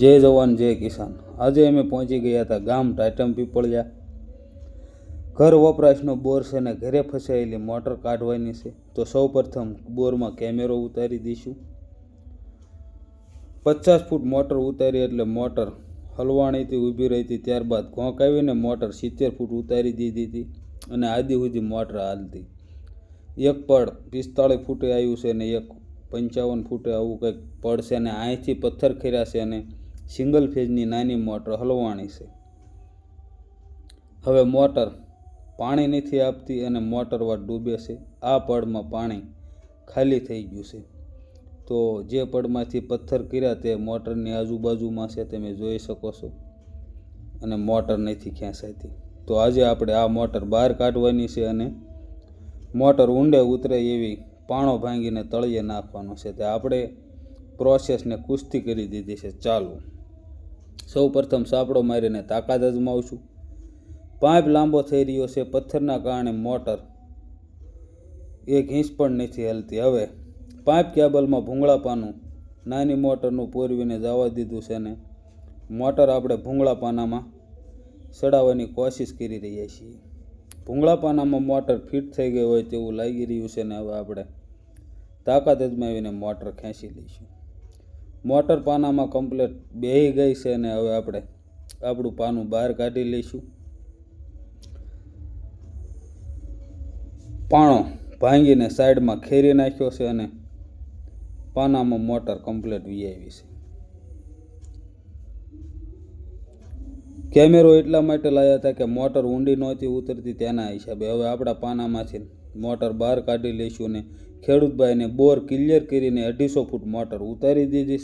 જય જવાન જય કિસાન। આજે અમે પહોંચી ગયા હતા ગામ ટાઇટમ પીપળિયા। ઘર વપરાશનો બોર છે ને ઘરે ફસાયેલી મોટર કાઢવાની છે। તો સૌ પ્રથમ બોરમાં કેમેરો ઉતારી દઈશું। 50 ફૂટ મોટર ઉતારી એટલે મોટર હલવાણીથી ઊભી રહી હતી। ત્યારબાદ ઘોંકાવીને મોટર 70 ફૂટ ઉતારી દીધી હતી અને આદિ સુધી મોટર હાલતી। એક પડ 45 ફૂટે આવ્યું છે અને એક 55 ફૂટે આવું કંઈક પડ છે અને અહીંથી પથ્થર ખેર્યા છે અને સિંગલ ફેઝની નાની મોટર હલવાણી છે। હવે મોટર પાણી નથી આપતી અને મોટર વાટ ડૂબે છે। આ પડમાં પાણી ખાલી થઈ ગયું છે। તો જે પડમાંથી પથ્થર કર્યા તે મોટરની આજુબાજુમાં છે, તમે જોઈ શકો છો, અને મોટર નથી ખેંચાતી। તો આજે આપણે આ મોટર બહાર કાઢવાની છે અને મોટર ઊંડે ઉતરે એવી પાણો ભાંગીને તળિયે નાખવાનો છે। તે આપણે પ્રોસેસને કુસ્તી કરી દીધી છે। ચાલો સૌ પ્રથમ સાપડો મારીને તાકાત અજમાવશું। પાઇપ લાંબો થઈ રહ્યો છે, પથ્થરના કારણે મોટર 1 ઇંચ પણ નથી હલતી। હવે પાઇપ કેબલમાં ભૂંગળા પાનું નાની મોટરનું પોરવીને જવા દીધું છે અને મોટર આપણે ભૂંગળા પાનામાં ચડાવવાની કોશિશ કરી રહ્યા છીએ। ભૂંગળા પાનામાં મોટર ફિટ થઈ ગઈ હોય તેવું લાગી રહ્યું છે ને હવે આપણે તાકાત અજમાવીને મોટર ખેંચી લઈશું। મોટર પાનામાં કમ્પ્લીટ બેહી ગઈ છે અને હવે આપણે આપણું પાનું બહાર કાઢી લઈશું। પાણો ભાંગીને સાઈડમાં ખેરી નાખ્યો છે અને પાનામાં મોટર કમ્પ્લીટ વીઆવી છે। કેમેરો એટલા માટે લાવ્યા હતા કે મોટર ઊંડી નહોતી ઉતરતી તેના હિસાબે। હવે આપણા પાનામાંથી મોટર બહાર કાઢી લઈશું અને ખેડૂતભાઈને બોર ક્લિયર કરીને 250 ફૂટ મોટર ઉતારી દીધી છે।